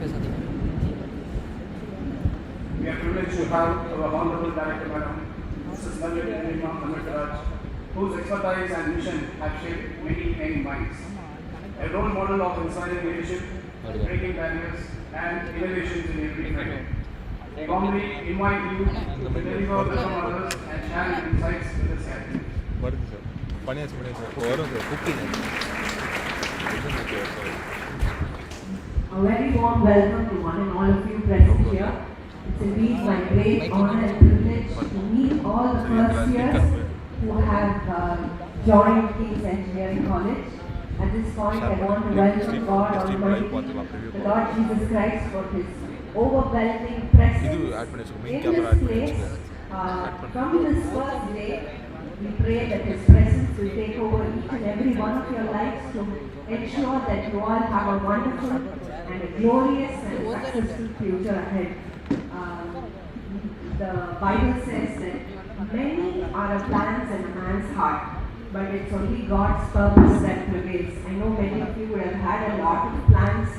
We are privileged to have our Honorable Director Madam, Mrs. Nalini, whose expertise and mission have shaped many young minds. A role model of inspiring leadership, breaking barriers, and innovations in every field. I warmly invite you to deliver wisdom others and share insights with us here. A very warm welcome to one and all of you present here. It's indeed my great honor and privilege to meet all the first years who have joined King's Engineering College. At this point, I want to welcome God Almighty, the Lord Jesus Christ, for His overwhelming presence in this place. From this first day, we pray that His presence will take over each and every one of your lives to ensure that you all have a wonderful and a glorious and successful future ahead. The Bible says that many are the plans in a man's heart, but it's only God's purpose that prevails. I know many of you would have had a lot of plans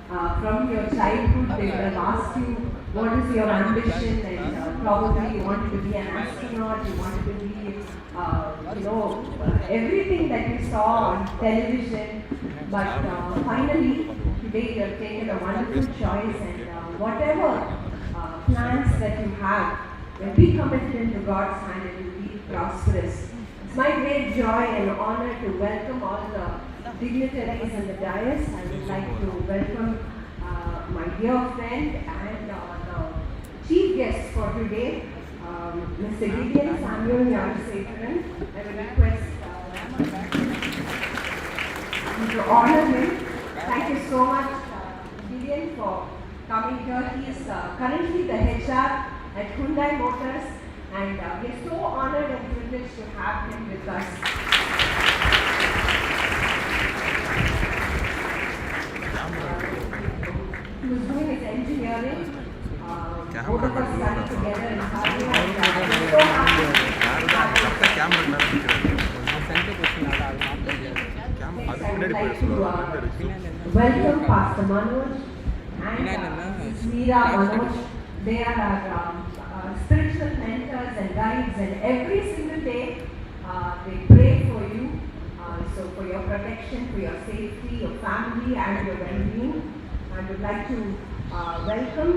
from your childhood. They would have asked you, what is your ambition? And probably you wanted to be an astronaut, you wanted to be, everything that you saw on television. But finally, today you have taken a wonderful choice, and whatever plans that you have will be committed into God's hand and will be prosperous. It's my great joy and honor to welcome all the dignitaries in the dais. I would like to welcome my dear friend and the chief guest for today, Mr. Gideon Samuel Yanasekharan. I will request you to honor him. Thank you so much, Gideon, for coming here. He is currently the HR at Hyundai Motors, and we are so honored and privileged to have him with us. He was doing his engineering. Both of us studied together in Saudi, and we are so happy. Next, I would like to welcome Pastor Manoj and Meera Manoj. They are our spiritual mentors and guides, and every single day they pray for you, so for your protection, for your safety, your family, and your well-being. I would like to welcome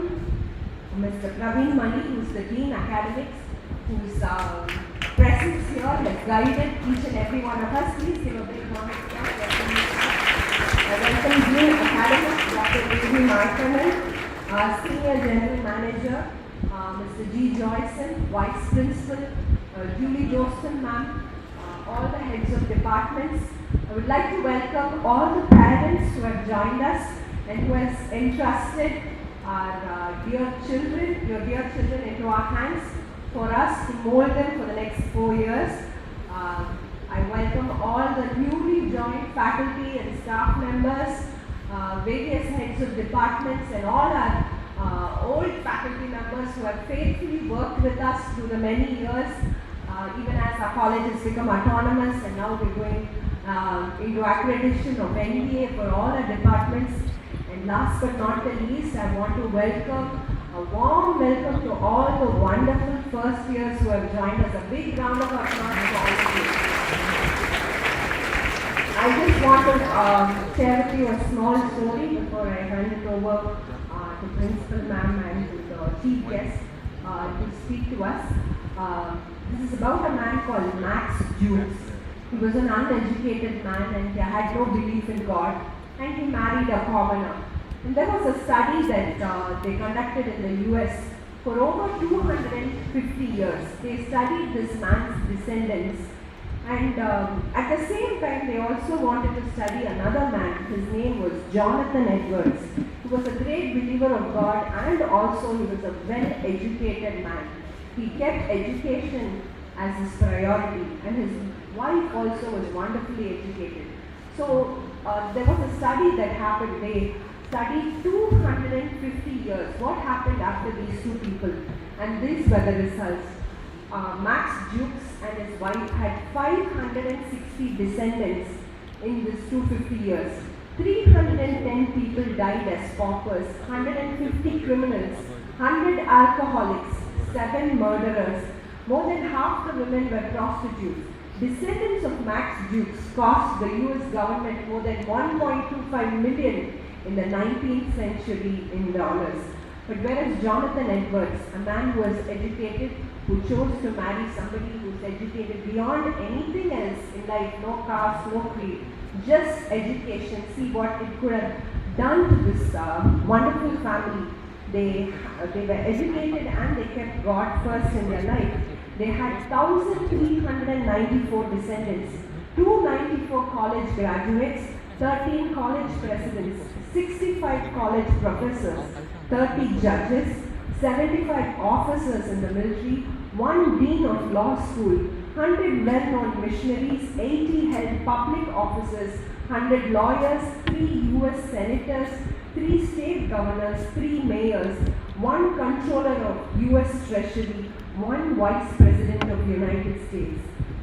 Mr. Praveen Mani, who is the Dean Academics, whose presence here has guided each and every one of us. Please give a big round of applause. I welcome Dean Academics, Dr. A.V. Markanan, Senior General Manager, Mr. G. Joyson, Vice Principal, Julie Joston, ma'am, all the heads of departments. I would like to welcome all the parents who have joined us and who has entrusted our your dear children into our hands for us to mold them for the next 4 years. I welcome all the newly joined faculty and staff members, various heads of departments, and all our old faculty members who have faithfully worked with us through the many years, even as our college has become autonomous, and now we're going into accreditation of NBA for all our departments. And last but not the least, I want to welcome a warm welcome to all the wonderful first years who have joined us. A big round of applause for all of you. I just want to share with you a small story before I hand it over to Principal Ma'am and to the Chief Guest to speak to us. This is about a man called Max Jukes. He was an uneducated man, and he had no belief in God, and he married a commoner. And there was a study that they conducted in the US for over 250 years. They studied this man's descendants, and at the same time they also wanted to study another man. His name was Jonathan Edwards. He was a great believer of God, and also he was a well-educated man. He kept education as his priority, and his wife also was wonderfully educated. So there was a study that happened. They studied 250 years. What happened after these two people? And these were the results. Max Jukes and his wife had 560 descendants in this 250 years. 310 people died as paupers, 150 criminals, 100 alcoholics, 7 murderers. More than half the women were prostitutes. Descendants of Max Dukes cost the US government more than 1.25 million in the 19th century in dollars. But whereas Jonathan Edwards, a man who was educated, who chose to marry somebody who is educated beyond anything else in life, no caste, no creed, just education, see what it could have done to this wonderful family. They were educated and they kept God first in their life. They had 1,394 descendants, 294 college graduates, 13 college presidents, 65 college professors, 30 judges, 75 officers in the military, 1 dean of law school, 100 well-known missionaries, 80 held public offices, 100 lawyers, 3 US senators, 3 state governors, 3 mayors, 1 controller of US Treasury, 1 vice president of the United States.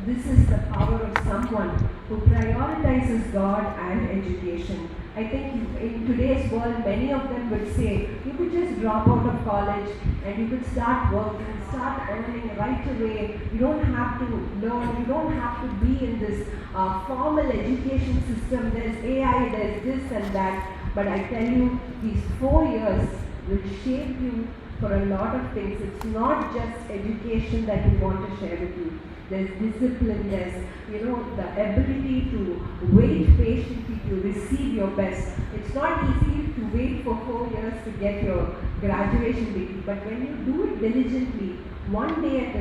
This is the power of someone who prioritizes God and education. I think in today's world, many of them would say, you could just drop out of college and you could start working, start earning right away. You don't have to learn, you don't have to be in this formal education system. There's AI, there's this and that. But I tell you, these 4 years will shape you for a lot of things. It's not just education that we want to share with you. There's discipline, there's, the ability to wait patiently to receive your best. It's not easy to wait for 4 years to get your graduation degree, but when you do it diligently, one day at a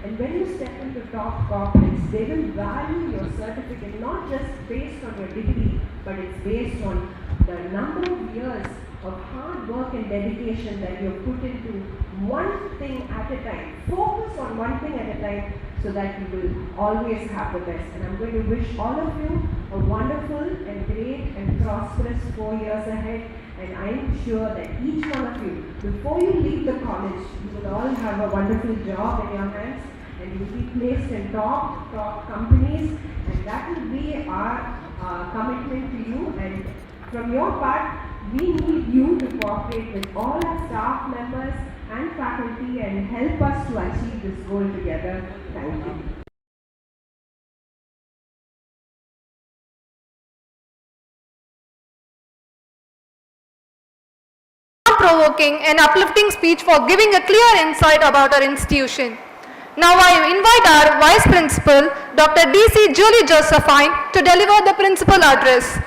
And when you step into top corporates, they will value your certificate not just based on your degree, but it's based on the number of years of hard work and dedication that you have put into one thing at a time. Focus on one thing at a time so that you will always have the best. And I'm going to wish all of you a wonderful and great and prosperous 4 years ahead. And I'm sure that each one of you, before you leave the college, you will all have a wonderful job in your hands and you will be placed in top companies, and that will be our commitment to you. And from your part, we need you to cooperate with all our staff members and faculty and help us to achieve this goal together. Thank you. Provoking and uplifting speech for giving a clear insight about our institution. Now I invite our Vice Principal, Dr. D.C. Julie Josephine, to deliver the principal address.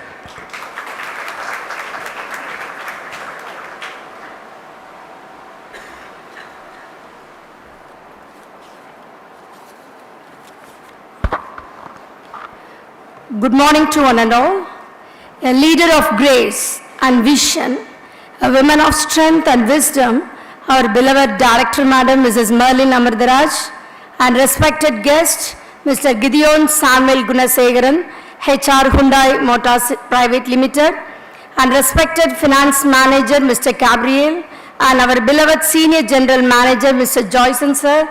Good morning to one and all. A leader of grace and vision, a woman of strength and wisdom, our beloved Director Madam Mrs. Merlin Amardaraj, and respected guest Mr. Gideon Samuel Gunasegaran, HR Hyundai Motors Private Limited, and respected Finance Manager Mr. Gabriel, and our beloved Senior General Manager Mr. Joyson Sir,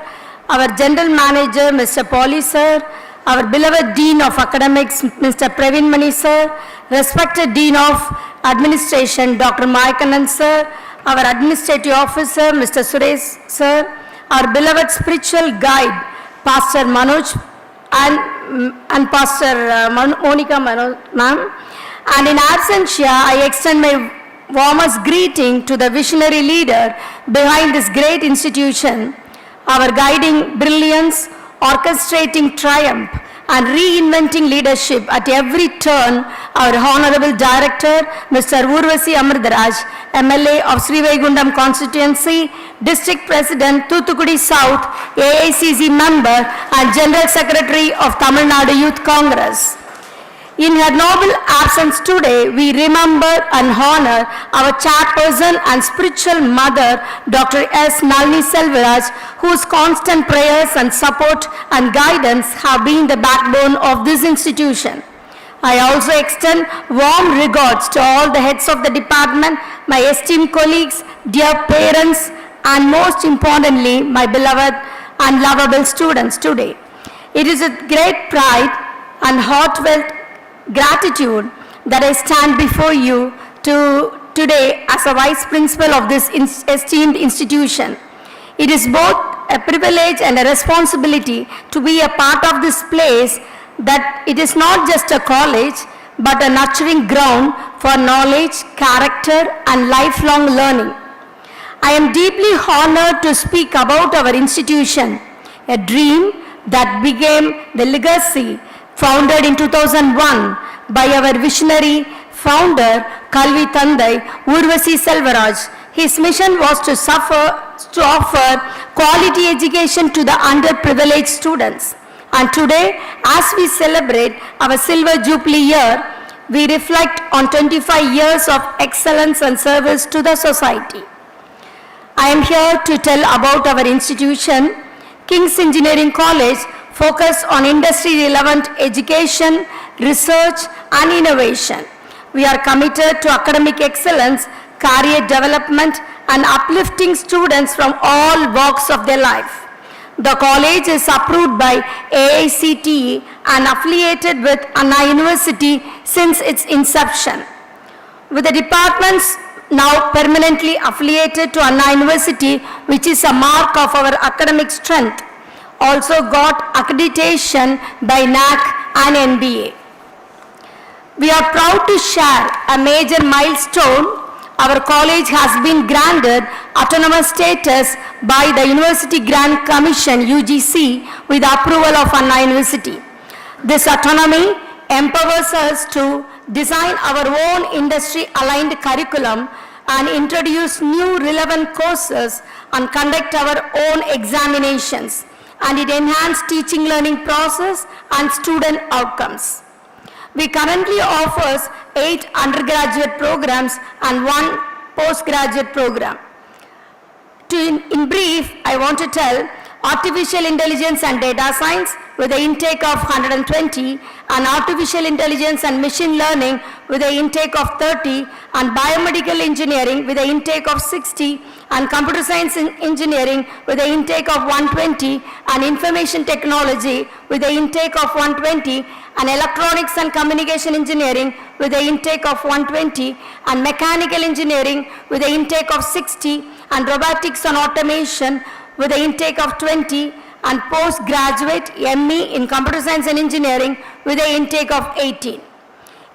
our General Manager Mr. Pauly Sir, our beloved Dean of Academics Mr. Praveen Mani Sir, respected Dean of Administration Dr. Mayakandan Sir, our Administrative Officer Mr. Suresh Sir, our beloved spiritual guide Pastor Manoj and Pastor Monica Manoj ma'am, and in absentia I extend my warmest greeting to the visionary leader behind this great institution, our guiding brilliance, orchestrating triumph and reinventing leadership at every turn, our Honorable Director, Mr. Urvasi Amardaraj, MLA of Srivaigundam Constituency, District President, Thoothukudi South, AICC Member and General Secretary of Tamil Nadu Youth Congress. In her noble absence today, we remember and honor our chairperson and spiritual mother, Dr. S. Nalini Selvaraj, whose constant prayers and support and guidance have been the backbone of this institution. I also extend warm regards to all the heads of the department, my esteemed colleagues, dear parents, and most importantly, my beloved and lovable students today. It is with great pride and heartfelt gratitude that I stand before you today as a vice principal of this esteemed institution. It is both a privilege and a responsibility to be a part of this place, that it is not just a college but a nurturing ground for knowledge, character, and lifelong learning. I am deeply honored to speak about our institution, a dream that became the legacy founded in 2001 by our visionary founder, Kalvi Thandai Urvasi Selvaraj. His mission was to offer quality education to the underprivileged students. And today, as we celebrate our Silver Jubilee year, we reflect on 25 years of excellence and service to the society. I am here to tell about our institution. King's Engineering College focus on industry-relevant education, research, and innovation. We are committed to academic excellence, career development, and uplifting students from all walks of their life. The college is approved by AICTE and affiliated with Anna University since its inception. With the departments now permanently affiliated to Anna University, which is a mark of our academic strength, also got accreditation by NAC and NBA. We are proud to share a major milestone. Our college has been granted autonomous status by the University Grant Commission UGC with approval of Anna University. This autonomy empowers us to design our own industry-aligned curriculum and introduce new relevant courses and conduct our own examinations. And it enhances teaching learning process and student outcomes. We currently offers 8 undergraduate programs and 1 postgraduate program. In brief, I want to tell artificial intelligence and data science with the intake of 120, and artificial intelligence and machine learning with the intake of 30, and biomedical engineering with the intake of 60, and computer science engineering with the intake of 120, and information technology with the intake of 120, and electronics and communication engineering with the intake of 120, and mechanical engineering with the intake of 60, and robotics and automation with the intake of 20, and postgraduate ME in computer science and engineering with the intake of 18.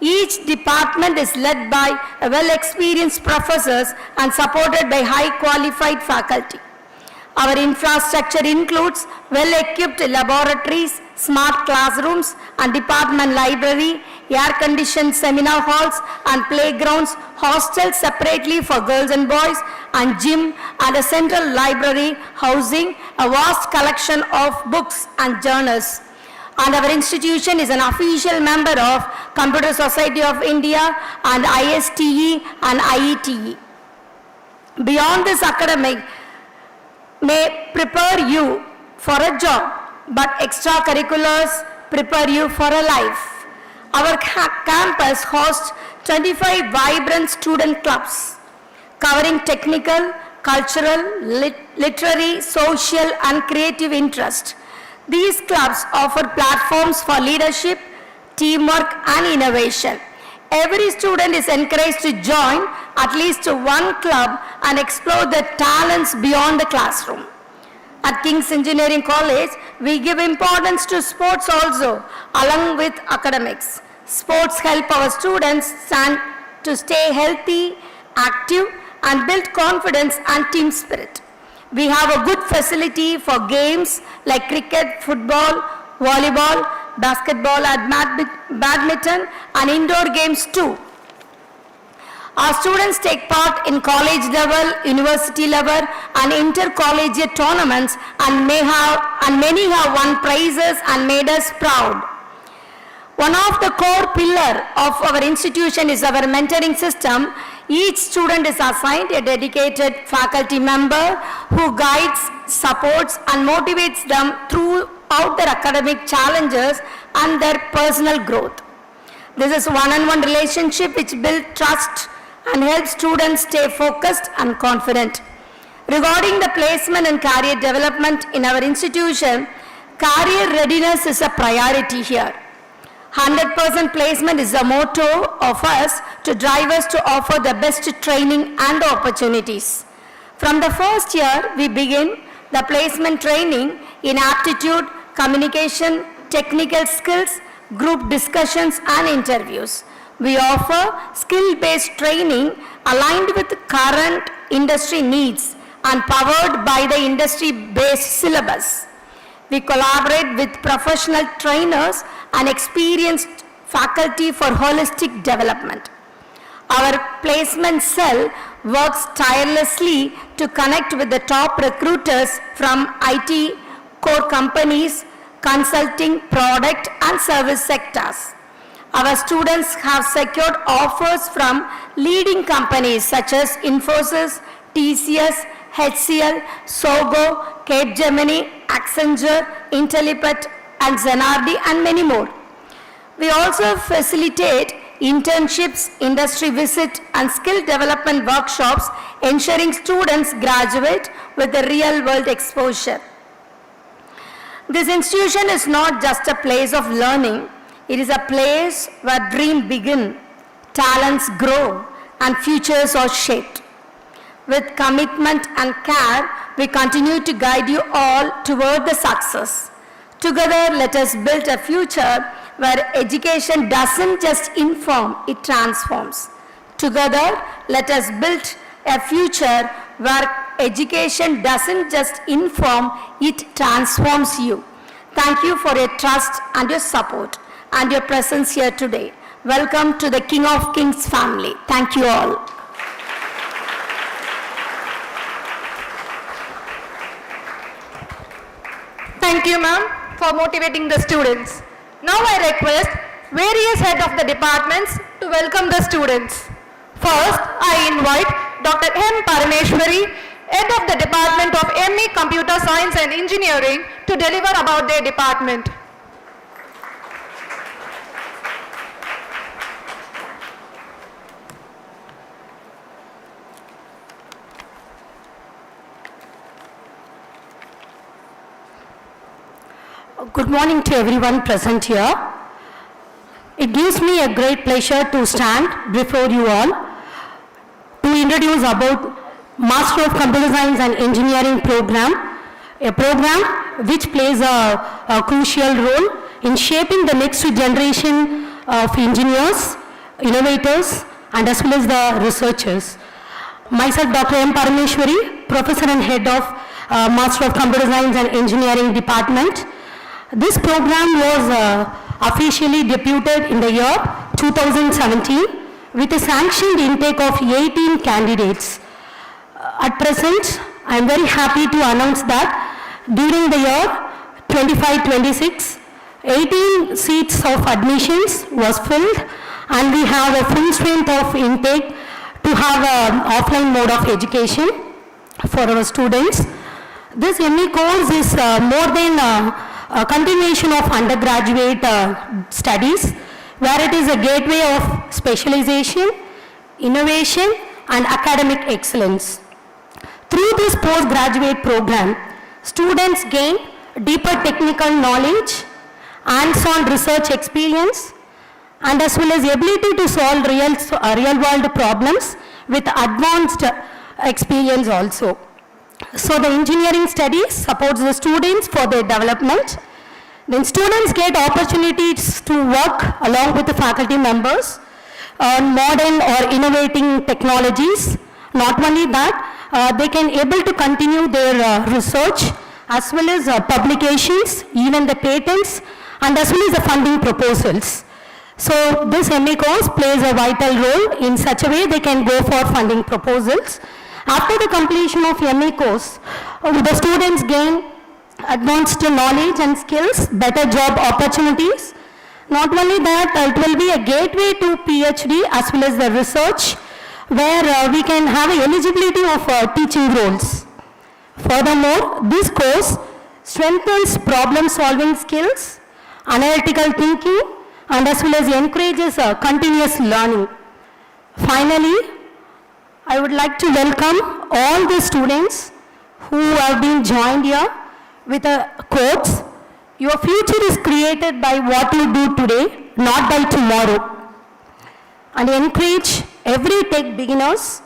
Each department is led by well-experienced professors and supported by high-qualified faculty. Our infrastructure includes well-equipped laboratories, smart classrooms, and department library, air-conditioned seminar halls and playgrounds, hostels separately for girls and boys, and gym, and a central library housing a vast collection of books and journals. And our institution is an official member of Computer Society of India and ISTE and IETE. Beyond this, academic may prepare you for a job, but extracurriculars prepare you for a life. Our campus hosts 25 vibrant student clubs covering technical, cultural, literary, social, and creative interests. These clubs offer platforms for leadership, teamwork, and innovation. Every student is encouraged to join at least one club and explore their talents beyond the classroom. At King's Engineering College, we give importance to sports also, along with academics. Sports help our students to stay healthy, active, and build confidence and team spirit. We have a good facility for games like cricket, football, volleyball, basketball, and badminton, and indoor games too. Our students take part in college level, university level, and intercollegiate tournaments, and many have won prizes and made us proud. One of the core pillars of our institution is our mentoring system. Each student is assigned a dedicated faculty member who guides, supports, and motivates them throughout their academic challenges and their personal growth. This is one-on-one relationship which builds trust and helps students stay focused and confident. Regarding the placement and career development in our institution, career readiness is a priority here. 100% placement is the motto of us to drive us to offer the best training and opportunities. From the first year, we begin the placement training in aptitude, communication, technical skills, group discussions and interviews. We offer skill-based training aligned with current industry needs and powered by the industry-based syllabus. We collaborate with professional trainers and experienced faculty for holistic development. Our placement cell works tirelessly to connect with the top recruiters from IT core companies, consulting, product and service sectors. Our students have secured offers from leading companies such as Infosys, TCS, HCL, Sogo, Capgemini, Accenture, Intellipet and Zenardi and many more. We also facilitate internships, industry visit and skill development workshops, ensuring students graduate with a real-world exposure. This institution is not just a place of learning, it is a place where dreams begin, talents grow and futures are shaped. With commitment and care, we continue to guide you all toward the success. Together, let us build a future where education doesn't just inform, it transforms. Together, let us build a future where education doesn't just inform, it transforms you. Thank you for your trust and your support and your presence here today. Welcome to the King of Kings family. Thank you all. Thank you, ma'am, for motivating the students. Now I request various head of the departments to welcome the students. First, I invite Dr. M. Parameshwari, head of the Department of ME Computer Science and Engineering, to deliver about their department. Good morning to everyone present here. It gives me a great pleasure to stand before you all to introduce about Master of Computer Science and Engineering program, a program which plays a crucial role in shaping the next generation of engineers, innovators, and as well as the researchers. Myself, Dr. M. Parameshwari, Professor and Head of Master of Computer Science and Engineering Department. This program was officially deputed in the year 2017 with a sanctioned intake of 18 candidates. At present, I am very happy to announce that during the year 25-26, 18 seats of admissions was filled and we have a full strength of intake to have an offline mode of education for our students. This ME course is more than a continuation of undergraduate studies, where it is a gateway of specialization, innovation and academic excellence. Through this postgraduate program, students gain deeper technical knowledge, hands-on research experience, and as well as ability to solve real-world problems with advanced experience also. So the engineering studies supports the students for their development. Then students get opportunities to work along with the faculty members on modern or innovating technologies. Not only that, they can able to continue their research as well as publications, even the patents, and as well as the funding proposals. So this ME course plays a vital role in such a way they can go for funding proposals. After the completion of ME course, the students gain advanced knowledge and skills, better job opportunities. Not only that, it will be a gateway to PhD as well as the research, where we can have an eligibility of teaching roles. Furthermore, this course strengthens problem-solving skills, analytical thinking, and as well as encourages continuous learning. Finally, I would like to welcome all the students who have been joined here with a quote, "Your future is created by what you do today, not by tomorrow." And encourage every tech beginners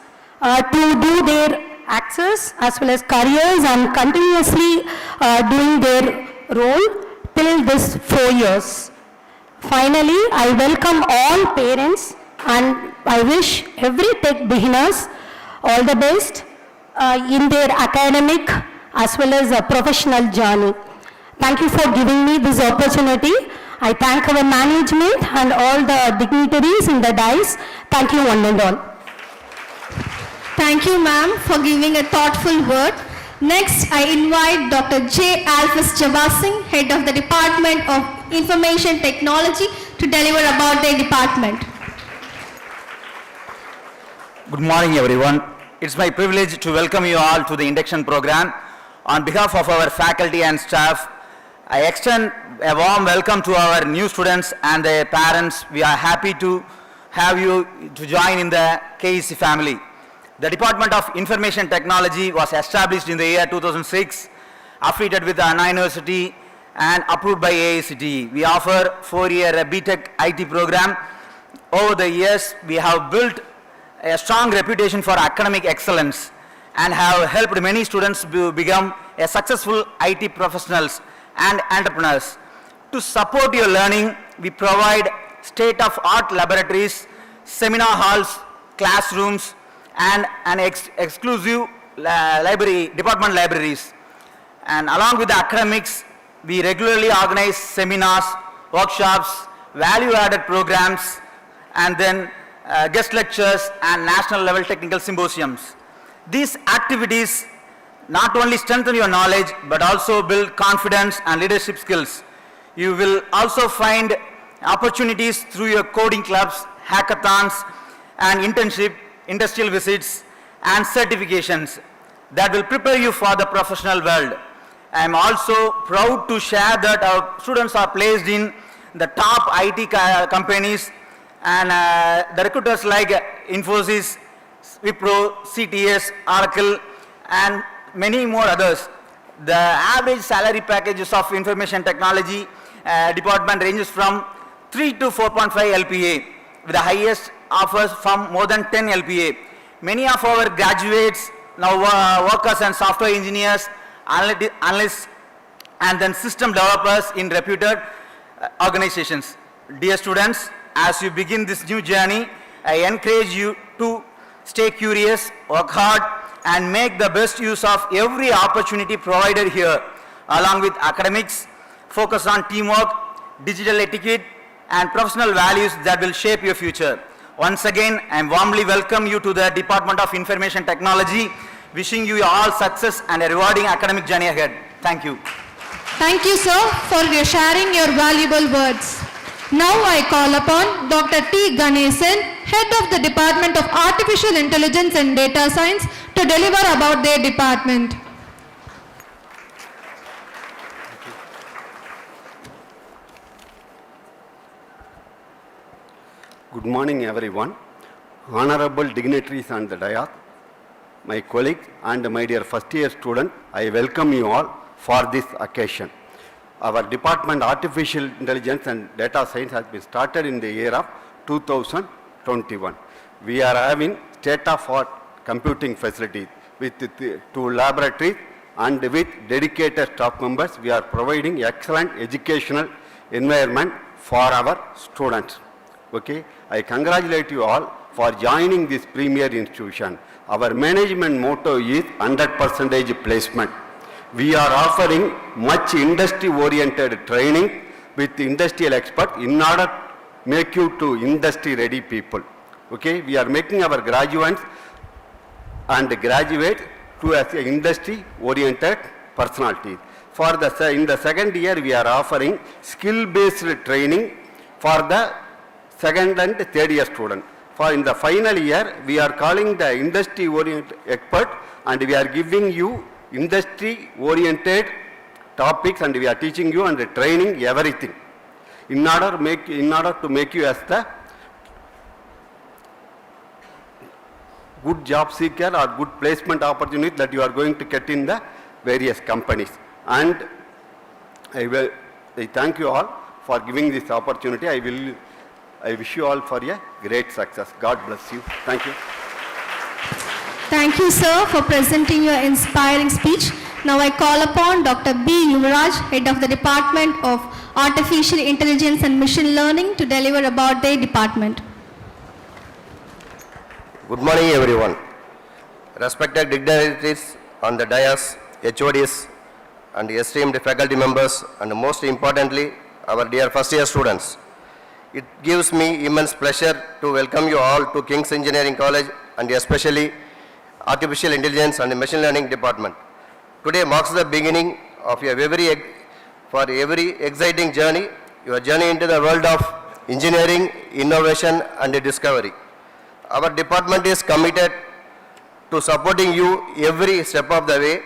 to do their access as well as careers and continuously doing their role till this 4 years. Finally, I welcome all parents and I wish every tech beginners all the best in their academic as well as a professional journey. Thank you for giving me this opportunity. I thank our management and all the dignitaries in the dais. Thank you one and all. Thank you, ma'am, for giving a thoughtful word. Next, I invite Dr. J. Alphys Jabasing, Head of the Department of Information Technology, to deliver about their department. Good morning, everyone. It's my privilege to welcome you all to the induction program. On behalf of our faculty and staff, I extend a warm welcome to our new students and their parents. We are happy to have you to join in the KEC family. The Department of Information Technology was established in the year 2006, affiliated with Anna University and approved by AICTE. We offer 4-year BTech IT program. Over the years, we have built a strong reputation for academic excellence and have helped many students to become a successful IT professionals and entrepreneurs. To support your learning, we provide state-of-art laboratories, seminar halls, classrooms, and an exclusive department libraries. And along with the academics, we regularly organize seminars, workshops, value-added programs, and then guest lectures and national level technical symposiums. These activities not only strengthen your knowledge but also build confidence and leadership skills. You will also find opportunities through your coding clubs, hackathons, and internship, industrial visits, and certifications that will prepare you for the professional world. I am also proud to share that our students are placed in the top IT companies and the recruiters like Infosys, Wipro, CTS, Oracle, and many more others. The average salary packages of information technology department ranges from 3 to 4.5 LPA, with the highest offers from more than 10 LPA. Many of our graduates now work as software engineers, analysts, and then system developers in reputed organizations. Dear students, as you begin this new journey, I encourage you to stay curious, work hard, and make the best use of every opportunity provided here. Along with academics, focus on teamwork, digital etiquette, and professional values that will shape your future. Once again, I warmly welcome you to the Department of Information Technology, wishing you all success and a rewarding academic journey ahead. Thank you. Thank you, sir, for sharing your valuable words. Now I call upon Dr. T. Ganesan, Head of the Department of Artificial Intelligence and Data Science, to deliver about their department. Good morning, everyone. Honorable dignitaries on the dais, my colleagues and my dear first-year student, I welcome you all for this occasion. Our department, Artificial Intelligence and Data Science, has been started in the year of 2021. We are having state-of-art computing facilities with 2 laboratories and with dedicated staff members. We are providing excellent educational environment for our students. Okay, I congratulate you all for joining this premier institution. Our management motto is 100% placement. We are offering much industry-oriented training with industrial experts in order to make you to industry-ready people. Okay, we are making our graduates and graduates to as industry-oriented personalities. In the second year, we are offering skill-based training for the second and third year student. In the final year, we are calling the industry-oriented expert, and we are giving you industry-oriented topics, and we are teaching you and training everything. in order to make you as the good job seeker or good placement opportunity that you are going to get in the various companies. And I thank you all for giving this opportunity. I wish you all for a great success. God bless you. Thank you. Thank you, sir, for presenting your inspiring speech. Now I call upon Dr. B. Yuvraj, Head of the Department of Artificial Intelligence and Machine Learning, to deliver about their department. Good morning, everyone. Respected dignitaries on the dais, HODs, and esteemed faculty members, and most importantly, our dear first-year students. It gives me immense pleasure to welcome you all to King's Engineering College, and especially Artificial Intelligence and Machine Learning Department. Today marks the beginning of a very exciting journey, your journey into the world of engineering, innovation, and discovery. Our department is committed to supporting you every step of the way.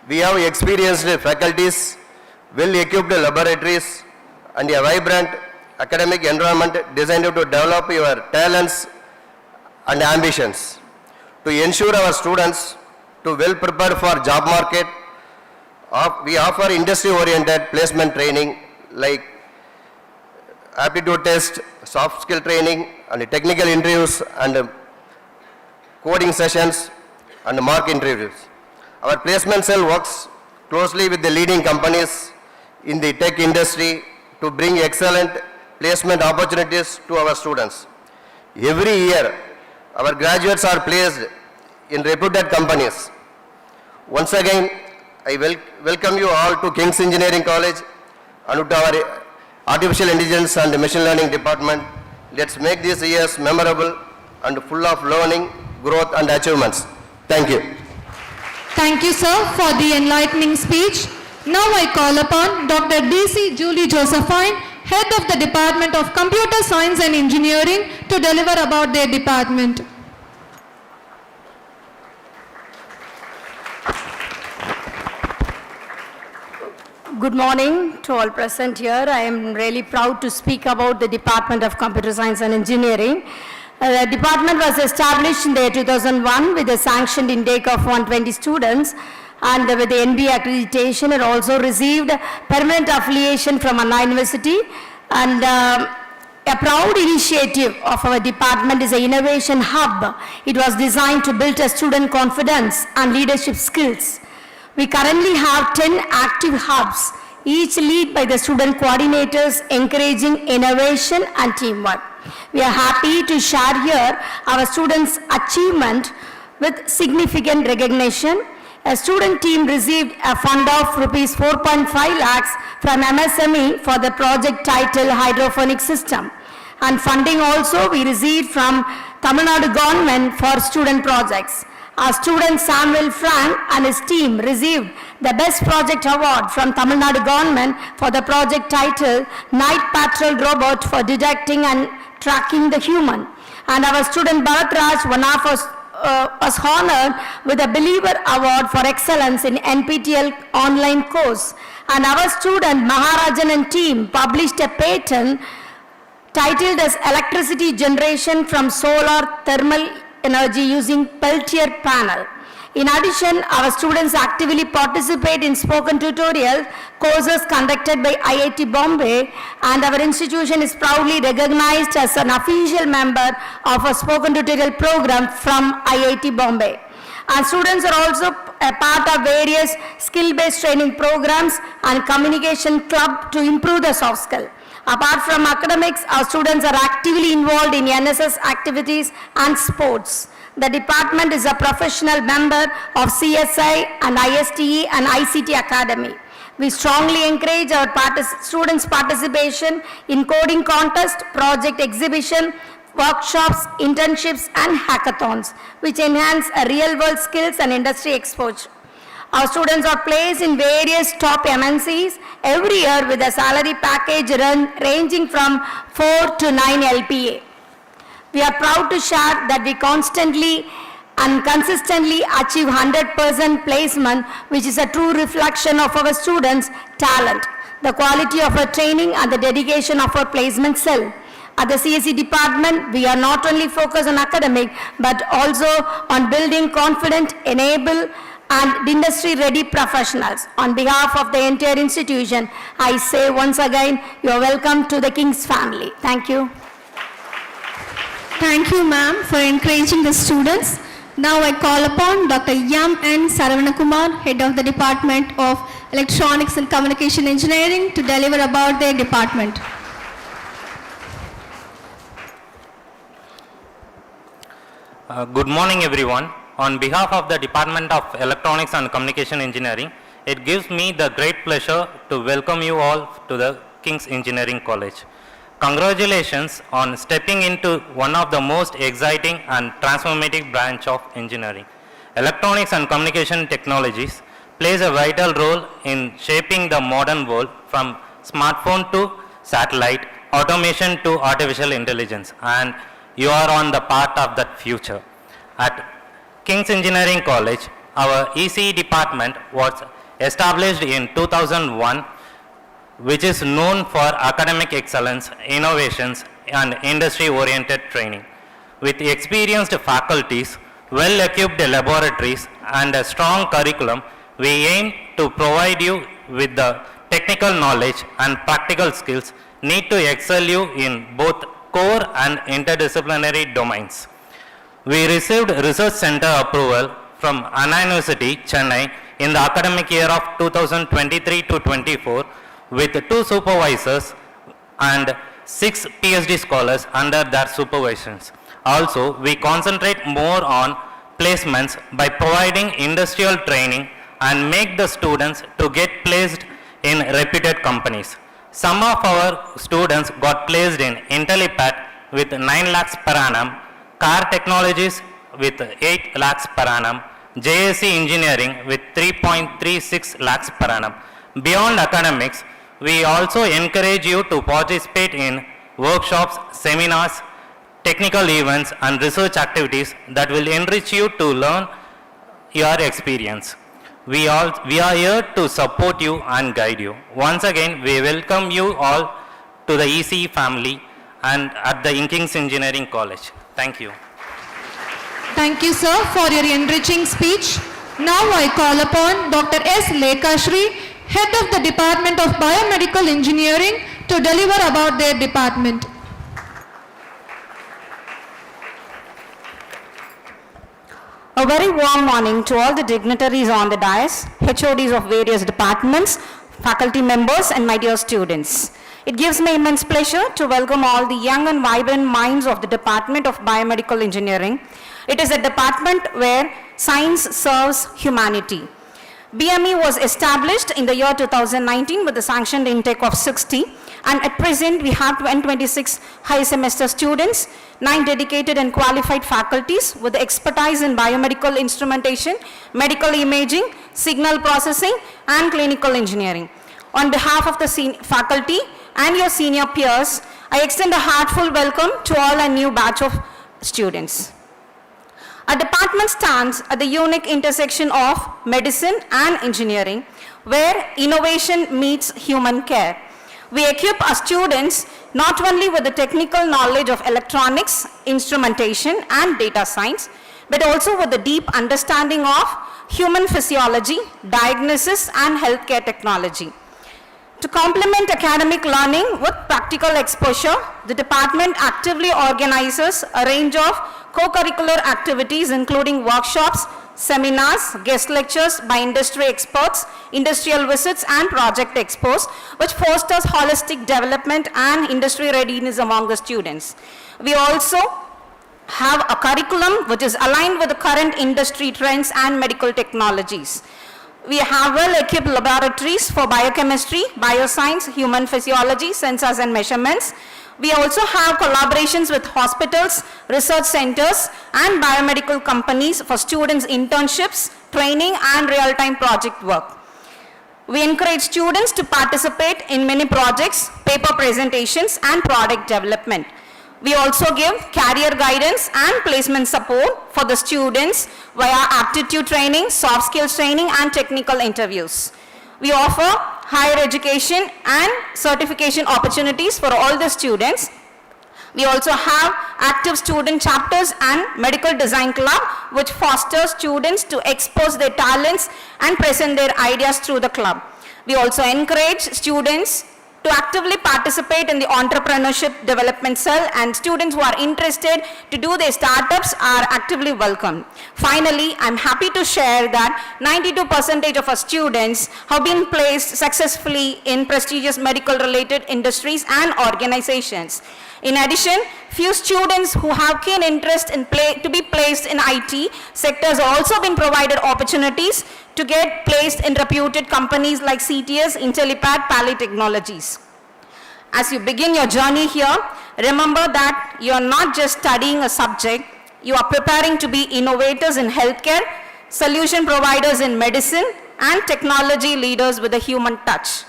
We have experienced faculties, well-equipped laboratories, and a vibrant academic environment designed to develop your talents and ambitions. To ensure our students to well prepared for job market, we offer industry-oriented placement training like aptitude test, soft skill training, and technical interviews, and coding sessions, and mock interviews. Our placement cell works closely with the leading companies in the tech industry to bring excellent placement opportunities to our students. Every year, our graduates are placed in reputed companies. Once again, I welcome you all to King's Engineering College and to our Artificial Intelligence and Machine Learning Department. Let's make these years memorable and full of learning, growth, and achievements. Thank you. Thank you, sir, for the enlightening speech. Now I call upon Dr. D.C. Julie Josephine, Head of the Department of Computer Science and Engineering, to deliver about their department. Good morning to all present here. I am really proud to speak about the Department of Computer Science and Engineering. The department was established in the year 2001 with a sanctioned intake of 120 students, and with the NBA accreditation. It also received permanent affiliation from Anna University, and a proud initiative of our department is an innovation hub. It was designed to build a student confidence and leadership skills. We currently have 10 active hubs, each led by the student coordinators, encouraging innovation and teamwork. We are happy to share here our students' achievement with significant recognition. A student team received a fund of rupees 4.5 lakhs from MSME for the project titled Hydroponic System. And funding also we received from Tamil Nadu government for student projects. Our student Samuel Frank and his team received the Best Project Award from Tamil Nadu government for the project titled Night Patrol Robot for Detecting and Tracking the Human. And our student Bharat Raj, one of us, was honored with a Believer Award for Excellence in NPTEL online course. And our student Maharajan and team published a patent titled as Electricity Generation from Solar Thermal Energy using Peltier Panel. In addition, our students actively participate in spoken tutorial courses conducted by IIT Bombay, and our institution is proudly recognized as an official member of a spoken tutorial program from IIT Bombay. And students are also a part of various skill-based training programs and communication club to improve the soft skill. Apart from academics, our students are actively involved in NSS activities and sports. The department is a professional member of CSI and ISTE and ICT Academy. We strongly encourage our students' participation in coding contest, project exhibition, workshops, internships, and hackathons, which enhance real-world skills and industry exposure. Our students are placed in various top MNCs every year with a salary package ranging from 4 to 9 LPA. We are proud to share that we constantly and consistently achieve 100% placement, which is a true reflection of our students' talent, the quality of our training and the dedication of our placement cell. At the CSE department, we are not only focused on academic, but also on building confident, enable, and industry-ready professionals. On behalf of the entire institution, I say once again, you are welcome to the King's family. Thank you. Thank you, ma'am, for encouraging the students. Now I call upon Dr. Yam N. Saravanakumar, Head of the Department of Electronics and Communication Engineering, to deliver about their department. Good morning, everyone. On behalf of the Department of Electronics and Communication Engineering, it gives me the great pleasure to welcome you all to the King's Engineering College. Congratulations on stepping into one of the most exciting and transformative branch of engineering. Electronics and communication technologies plays a vital role in shaping the modern world, from smartphone to satellite, automation to artificial intelligence, and you are on the path of that future. At King's Engineering College, our ECE department was established in 2001, which is known for academic excellence, innovations, and industry-oriented training. With experienced faculties, well-equipped laboratories, and a strong curriculum, we aim to provide you with the technical knowledge and practical skills needed to excel you in both core and interdisciplinary domains. We received research center approval from Anna University, Chennai in the academic year of 2023 to 24 with 2 supervisors and 6 PhD scholars under their supervisions. Also, we concentrate more on placements by providing industrial training and make the students to get placed in reputed companies. Some of our students got placed in IntelliPat with 9 lakhs per annum, Car Technologies with 8 lakhs per annum, JSC Engineering with 3.36 lakhs per annum. Beyond academics, we also encourage you to participate in workshops, seminars, technical events, and research activities that will enrich you to learn your experience. We are here to support you and guide you. Once again, we welcome you all to the ECE family and at the King's Engineering College. Thank you. Thank you, sir, for your enriching speech. Now I call upon Dr. S. Lekashri, Head of the Department of Biomedical Engineering, to deliver about their department. A very warm morning to all the dignitaries on the dais, HODs of various departments, faculty members, and my dear students. It gives me immense pleasure to welcome all the young and vibrant minds of the Department of Biomedical Engineering. It is a department where science serves humanity. BME was established in the year 2019 with a sanctioned intake of 60, and at present we have 126 high semester students, 9 dedicated and qualified faculties with expertise in biomedical instrumentation, medical imaging, signal processing, and clinical engineering. On behalf of the faculty and your senior peers, I extend a heartfelt welcome to all our new batch of students. Our department stands at the unique intersection of medicine and engineering, where innovation meets human care. We equip our students not only with the technical knowledge of electronics, instrumentation, and data science, but also with the deep understanding of human physiology, diagnosis, and healthcare technology. To complement academic learning with practical exposure, the department actively organizes a range of co-curricular activities including workshops, seminars, guest lectures by industry experts, industrial visits, and project expos, which fosters holistic development and industry readiness among the students. We also have a curriculum which is aligned with the current industry trends and medical technologies. We have well-equipped laboratories for biochemistry, bioscience, human physiology, sensors and measurements. We also have collaborations with hospitals, research centers, and biomedical companies for students' internships, training, and real-time project work. We encourage students to participate in many projects, paper presentations, and product development. We also give career guidance and placement support for the students via aptitude training, soft skills training, and technical interviews. We offer higher education and certification opportunities for all the students. We also have active student chapters and medical design club, which fosters students to expose their talents and present their ideas through the club. We also encourage students to actively participate in the entrepreneurship development cell, and students who are interested to do their startups are actively welcome. Finally, I'm happy to share that 92% of our students have been placed successfully in prestigious medical related industries and organizations. In addition, few students who have keen interest in to be placed in IT sectors have also been provided opportunities to get placed in reputed companies like CTS, Intellipad, Pali Technologies. As you begin your journey here, remember that you are not just studying a subject, you are preparing to be innovators in healthcare, solution providers in medicine, and technology leaders with a human touch.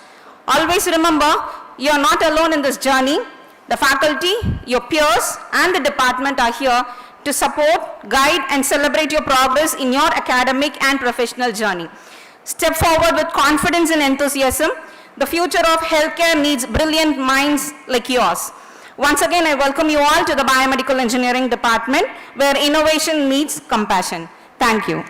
Always remember, you are not alone in this journey. The faculty, your peers, and the department are here to support, guide, and celebrate your progress in your academic and professional journey. Step forward with confidence and enthusiasm. The future of healthcare needs brilliant minds like yours. Once again, I welcome you all to the Biomedical Engineering Department, where innovation meets compassion. Thank you.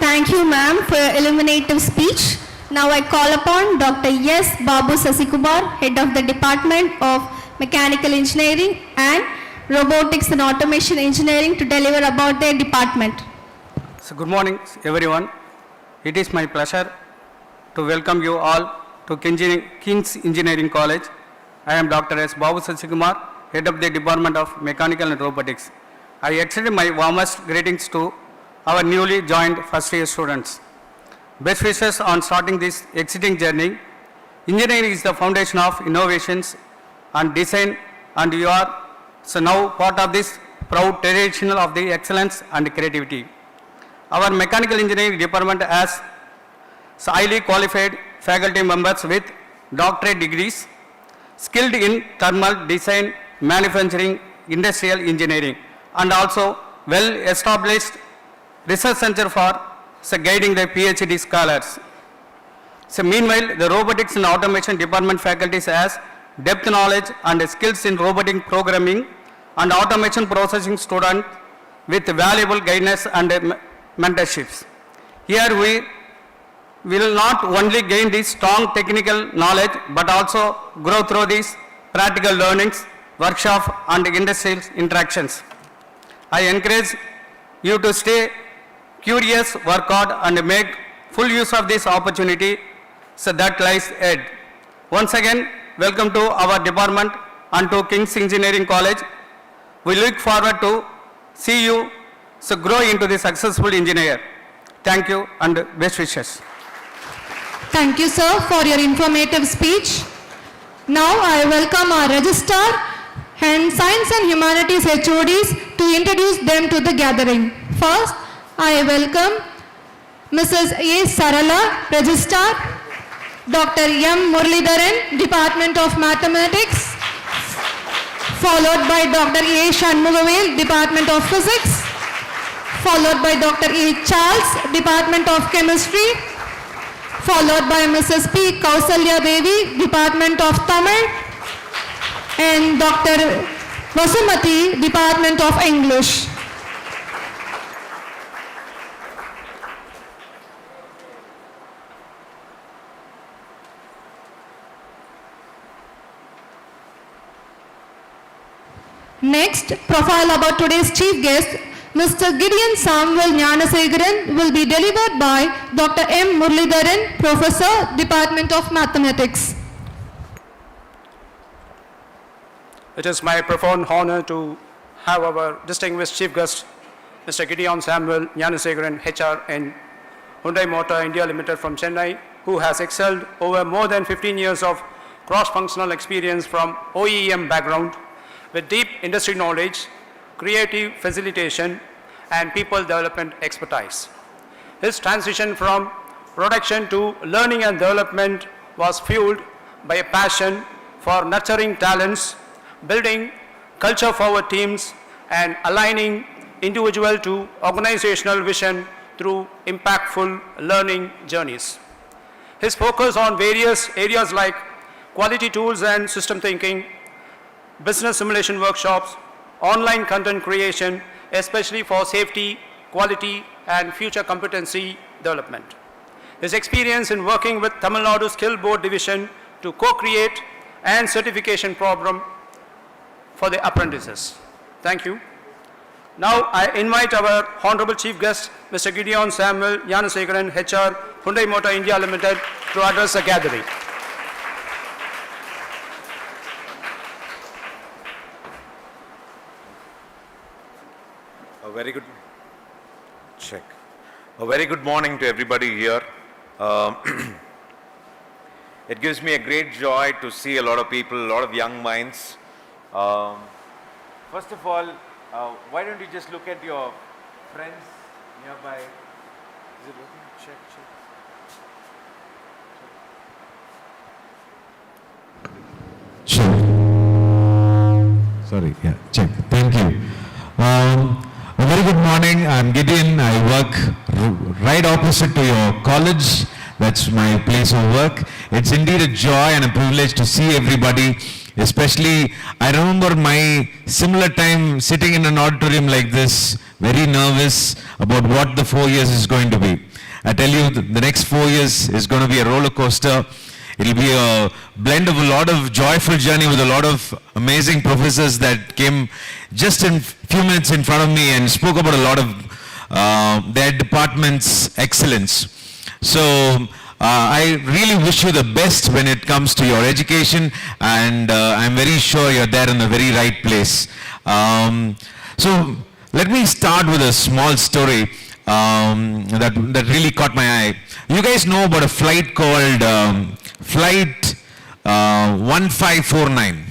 Thank you, ma'am, for your illuminative speech. Now I call upon Dr. S. Babu Sasikumar, Head of the Department of Mechanical Engineering and Robotics and Automation Engineering, to deliver about their department. So good morning, everyone. It is my pleasure to welcome you all to King's Engineering College. I am Dr. S. Babu Sasikumar, Head of the Department of Mechanical and Robotics. I extend my warmest greetings to our newly joined first year students. Best wishes on starting this exciting journey. Engineering is the foundation of innovations and design, and you are so now part of this proud tradition of the excellence and creativity. Our mechanical engineering department has highly qualified faculty members with doctorate degrees, skilled in thermal design, manufacturing, industrial engineering, and also well-established research center for guiding the PhD scholars. So meanwhile, the robotics and automation department faculties has depth knowledge and skills in robotic programming and automation processing students with valuable guidance and mentorships. Here we will not only gain this strong technical knowledge, but also grow through these practical learnings, workshop, and industrial interactions. I encourage you to stay curious, work hard, and make full use of this opportunity so that lies ahead. Once again, welcome to our department and to King's Engineering College. We look forward to see you grow into the successful engineer. Thank you and best wishes. Thank you, sir, for your informative speech. Now I welcome our registrar and Science and Humanities HODs to introduce them to the gathering. First, I welcome Mrs. A. Sarala, Registrar, Dr. M. Muralidharan, Department of Mathematics, followed by Dr. A. Shanmugavel, Department of Physics, followed by Dr. A. Charles, Department of Chemistry, followed by Mrs. P. Kausalya Devi, Department of Tamil, and Dr. Vasumati, Department of English. Next, profile about today's chief guest, Mr. Gideon Samuel Gnanasegaran, will be delivered by Dr. M. Muralidharan, Professor, Department of Mathematics. It is my profound honor to have our distinguished chief guest, Mr. Gideon Samuel Gnanasegaran, HR in Hyundai Motor India Limited from Chennai, who has excelled over more than 15 years of cross-functional experience from OEM background, with deep industry knowledge, creative facilitation, and people development expertise. His transition from production to learning and development was fueled by a passion for nurturing talents, building culture-forward teams, and aligning individual to organizational vision through impactful learning journeys. His focus on various areas like quality tools and system thinking, business simulation workshops, online content creation, especially for safety, quality, and future competency development. His experience in working with Tamil Nadu Skill Board Division to co-create and certification program for the apprentices. Thank you. Now I invite our Honorable Chief Guest, Mr. Gideon Samuel Gnanasekharan, HR, Hyundai Motor India Limited, to address the gathering. A very good check. A very good morning to everybody here. It gives me a great joy to see a lot of people, a lot of young minds. First of all, why don't you just look at your friends nearby? Is it working? Check. Sure. Sorry, yeah, check. Thank you. A very good morning. I'm Gideon. I work right opposite to your college. That's my place of work. It's indeed a joy and a privilege to see everybody. Especially, I remember my similar time sitting in an auditorium like this, very nervous about what the 4 years is going to be. I tell you, the next 4 years is going to be a roller coaster. It'll be a blend of a lot of joyful journey with a lot of amazing professors that came just in few minutes in front of me and spoke about a lot of their department's excellence. So I really wish you the best when it comes to your education, and I'm very sure you're there in the very right place. So let me start with a small story that really caught my eye. You guys know about a flight called Flight 1549.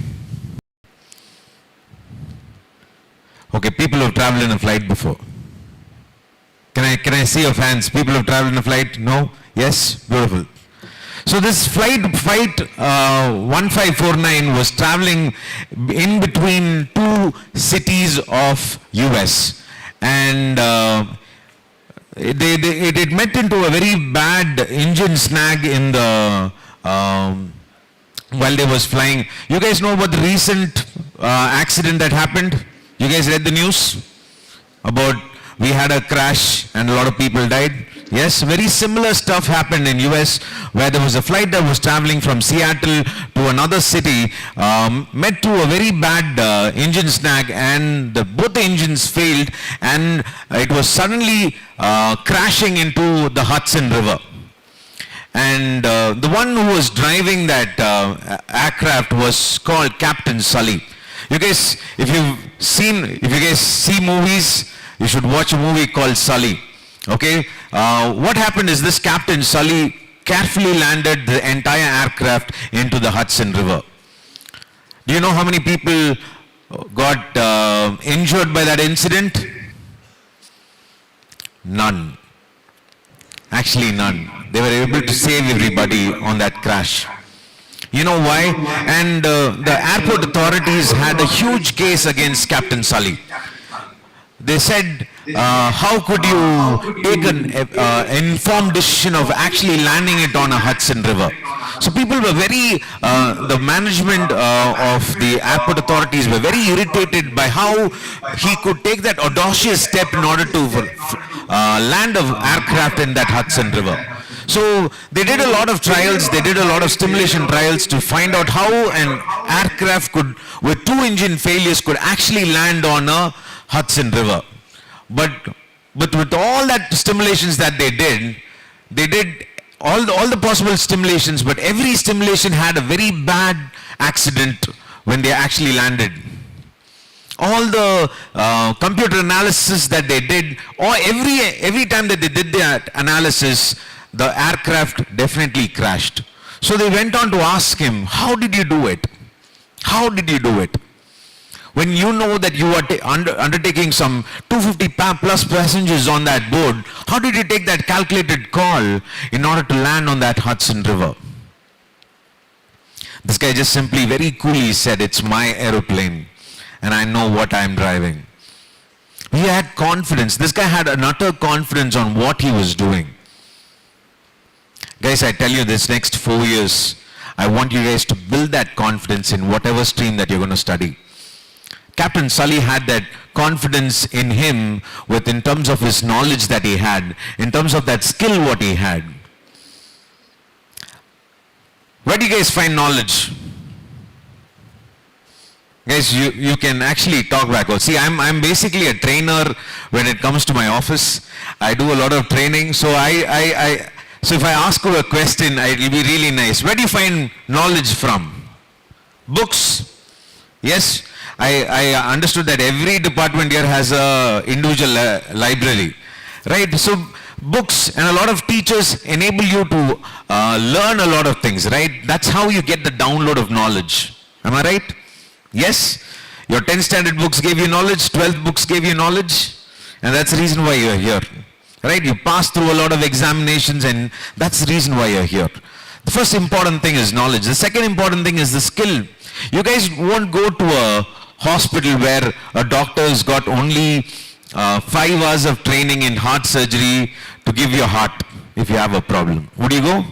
Okay, people who have traveled in a flight before. Can I see your hands? People who have traveled in a flight? No? Yes? Beautiful. So this flight 1549 was traveling in between two cities of US, and it met into a very bad engine snag in the while they was flying. You guys know about the recent accident that happened? You guys read the news about we had a crash and a lot of people died? Yes, very similar stuff happened in US, where there was a flight that was traveling from Seattle to another city, met to a very bad engine snag, and both the engines failed, and it was suddenly crashing into the Hudson River. And the one who was driving that aircraft was called Captain Sully. You guys, if you guys see movies, you should watch a movie called Sully. Okay, what happened is this Captain Sully carefully landed the entire aircraft into the Hudson River. Do you know how many people got injured by that incident? None. Actually none. They were able to save everybody on that crash. You know why? And the airport authorities had a huge case against Captain Sully. They said, how could you take an informed decision of actually landing it on a Hudson River? So people were the management of the airport authorities were very irritated by how he could take that audacious step in order to land an aircraft in that Hudson River. So they did a lot of trials, they did a lot of stimulation trials to find out how an aircraft could, with two engine failures, could actually land on a Hudson River. But with all that stimulations that they did all the possible stimulations, but every stimulation had a very bad accident when they actually landed. All the computer analysis that they did, or every time that they did that analysis, the aircraft definitely crashed. So they went on to ask him, how did you do it? How did you do it? When you know that you are undertaking some 250 plus passengers on that board, how did you take that calculated call in order to land on that Hudson River? This guy just simply very coolly said, it's my aeroplane. and I know what I'm driving. He had confidence. This guy had an utter confidence on what he was doing. Guys, I tell you, this next 4 years, I want you guys to build that confidence in whatever stream that you're going to study. Captain Sully had that confidence in him in terms of his knowledge that he had, in terms of that skill what he had. Where do you guys find knowledge? Guys, you can actually talk back. See, I'm basically a trainer when it comes to my office. I do a lot of training, so so if I ask you a question, it will be really nice. Where do you find knowledge from? Books? Yes, I understood that every department here has a individual library, right? So books and a lot of teachers enable you to learn a lot of things, right? That's how you get the download of knowledge. Am I right? Yes? Your 10th standard books gave you knowledge, 12th books gave you knowledge, and that's the reason why you're here. Right? You pass through a lot of examinations, and that's the reason why you're here. The first important thing is knowledge. The second important thing is the skill. You guys won't go to a hospital where a doctor has got only 5 hours of training in heart surgery to give you a heart if you have a problem. Would you go?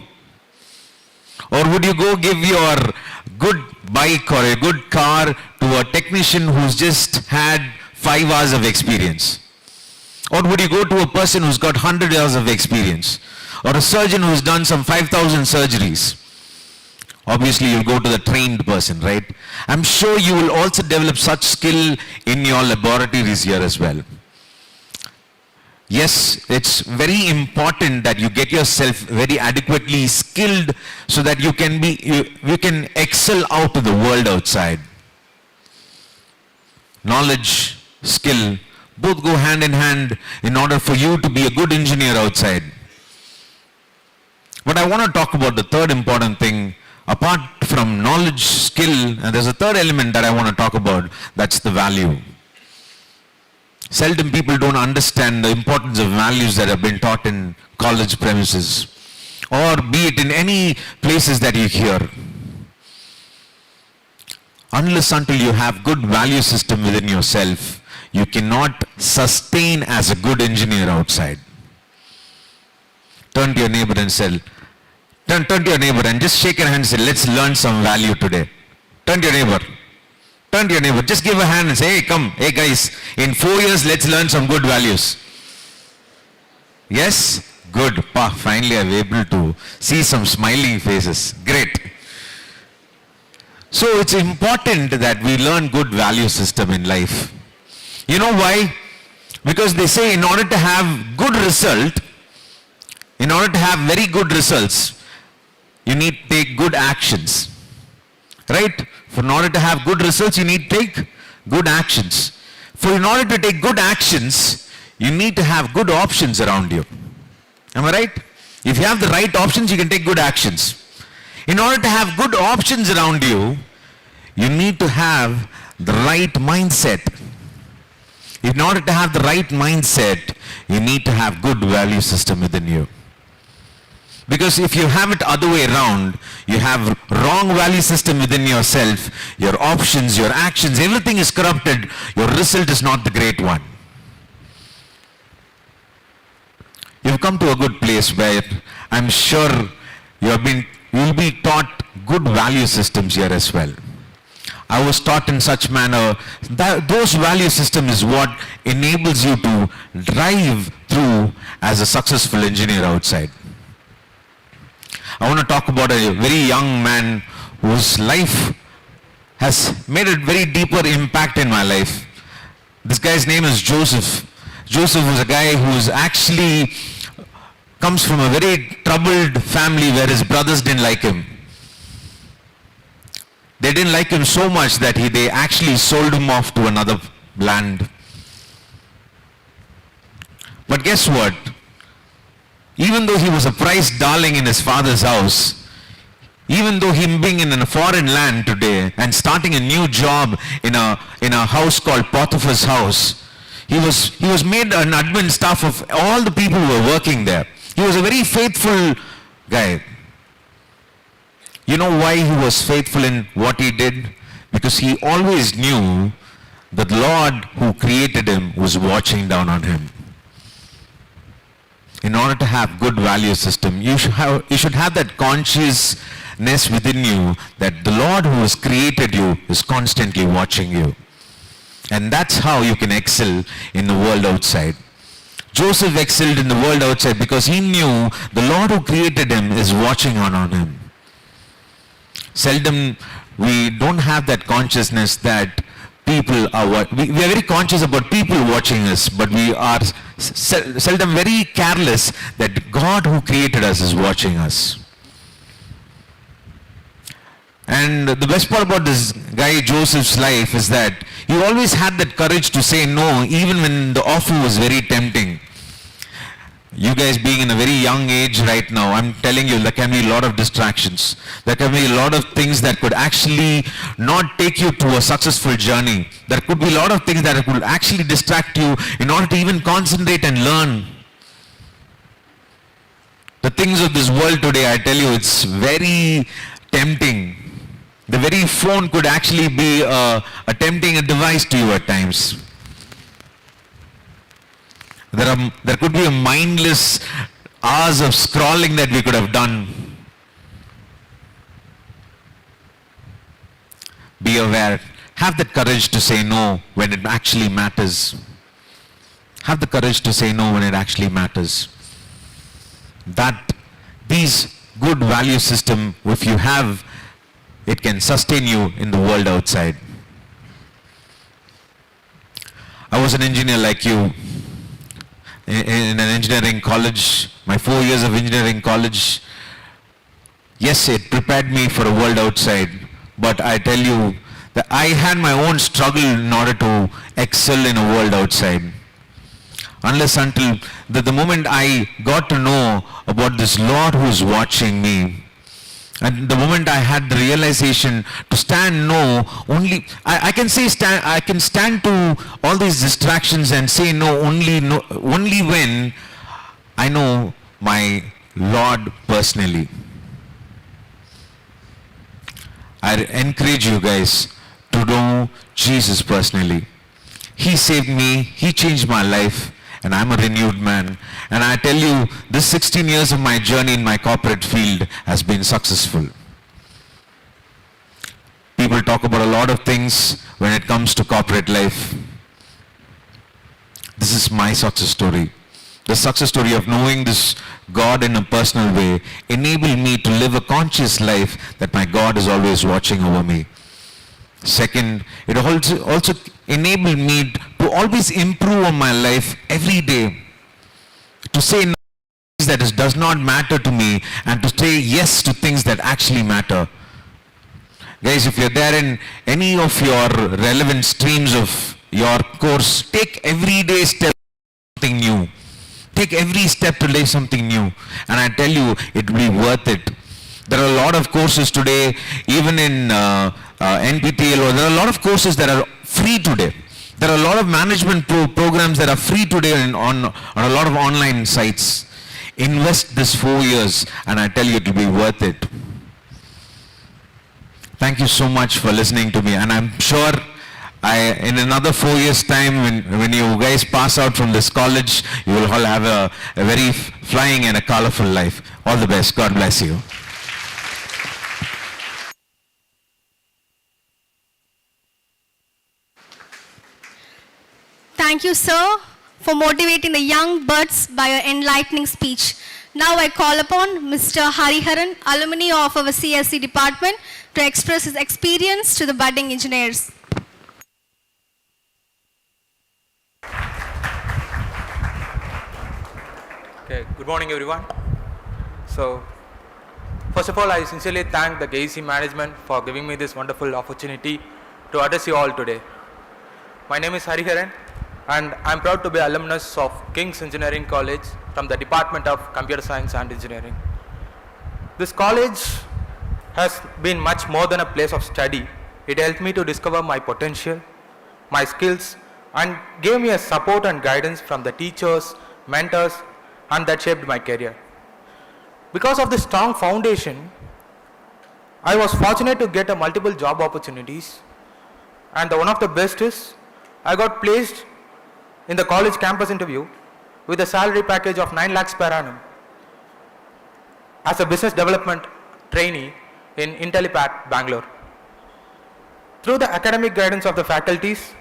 Or would you go give your good bike or a good car to a technician who's just had 5 hours of experience? Or would you go to a person who's got 100 years of experience? Or a surgeon who's done some 5,000 surgeries? Obviously, you'll go to the trained person, right? I'm sure you will also develop such skill in your laboratories here as well. Yes, it's very important that you get yourself very adequately skilled so that you can excel out to the world outside. Knowledge, skill, both go hand in hand in order for you to be a good engineer outside. But I want to talk about the third important thing. Apart from knowledge, skill, and there's a third element that I want to talk about, that's the value. Seldom people don't understand the importance of values that have been taught in college premises, or be it in any places that you hear. Unless until you have good value system within yourself, you cannot sustain as a good engineer outside. Turn to your neighbor and say, turn to your neighbor and just shake your hand and say, let's learn some value today. Turn to your neighbor. Turn to your neighbor. Just give a hand and say, hey, come. Hey, guys, in 4 years, let's learn some good values. Yes? Good. Finally, I'm able to see some smiling faces. Great. So, it's important that we learn good value system in life. You know why? Because they say in order to have good result, in order to have very good results, you need to take good actions. Right? For in order to have good results, you need to take good actions. For in order to take good actions, you need to have good options around you. Am I right? If you have the right options, you can take good actions. In order to have good options around you, you need to have the right mindset. In order to have the right mindset, you need to have good value system within you. Because if you have it other way around, you have wrong value system within yourself, your options, your actions, everything is corrupted, your result is not the great one. You've come to a good place where I'm sure you'll be taught good value systems here as well. I was taught in such manner that those value systems is what enables you to drive through as a successful engineer outside. I want to talk about a very young man whose life has made a very deeper impact in my life. This guy's name is Joseph. Joseph was a guy who's actually comes from a very troubled family where his brothers didn't like him. They didn't like him so much that they actually sold him off to another land. But guess what? Even though he was a prized darling in his father's house, even though him being in a foreign land today and starting a new job in a house called Potiphar's house, he was made an admin staff of all the people who were working there. He was a very faithful guy. You know why he was faithful in what he did? Because he always knew the Lord who created him was watching down on him. In order to have good value system, you should have that consciousness within you that the Lord who has created you is constantly watching you. And that's how you can excel in the world outside. Joseph excelled in the world outside because he knew the Lord who created him is watching on him. Seldom we don't have that consciousness that people are we are very conscious about people watching us, but we are seldom very careless that God who created us is watching us. And the best part about this guy Joseph's life is that he always had that courage to say no even when the offer was very tempting. You guys being in a very young age right now, I'm telling you, there can be a lot of distractions. There can be a lot of things that could actually not take you to a successful journey. There could be a lot of things that could actually distract you in order to even concentrate and learn. The things of this world today, I tell you, it's very tempting. The very phone could actually be a tempting a device to you at times. There could be a mindless hours of scrolling that we could have done. Be aware. Have the courage to say no when it actually matters. Have the courage to say no when it actually matters. That these good value system, if you have, it can sustain you in the world outside. I was an engineer like you. In an engineering college, my 4 years of engineering college, yes, it prepared me for a world outside, but I tell you that I had my own struggle in order to excel in a world outside. Unless until the moment I got to know about this Lord who is watching me, and the moment I had the realization to stand no, only I can stand to all these distractions and say no only when I know my Lord personally. I encourage you guys to know Jesus personally. He saved me, he changed my life, and I'm a renewed man. And I tell you, this 16 years of my journey in my corporate field has been successful. People talk about a lot of things when it comes to corporate life. This is my success story. The success story of knowing this God in a personal way enabled me to live a conscious life that my God is always watching over me. Second, it also enabled me to always improve on my life every day. To say no to things that does not matter to me and to say yes to things that actually matter. Guys, if you're there in any of your relevant streams of your course, take every day step something new. Take every step to learn something new. And I tell you, it will be worth it. There are a lot of courses today, even in NPTEL, there are a lot of courses that are free today. There are a lot of management programs that are free today on a lot of online sites. Invest this 4 years and I tell you it will be worth it. Thank you so much for listening to me, and I'm sure in another 4 years time when you guys pass out from this college, you will all have a very flying and a colorful life. All the best. God bless you. Thank you, sir, for motivating the young buds by your enlightening speech. Now I call upon Mr. Hariharan, alumni of our CSC department, to express his experience to the budding engineers. Okay, good morning everyone. So, first of all, I sincerely thank the KEC management for giving me this wonderful opportunity to address you all today. My name is Hariharan and I am proud to be alumnus of King's Engineering College from the Department of Computer Science and Engineering. This college has been much more than a place of study. It helped me to discover my potential, my skills, and gave me a support and guidance from the teachers, mentors, and that shaped my career. Because of this strong foundation, I was fortunate to get multiple job opportunities, and one of the best is I got placed in the college campus interview with a salary package of 9 lakhs per annum as a business development trainee in Intellipat, Bangalore. Through the academic guidance of the faculties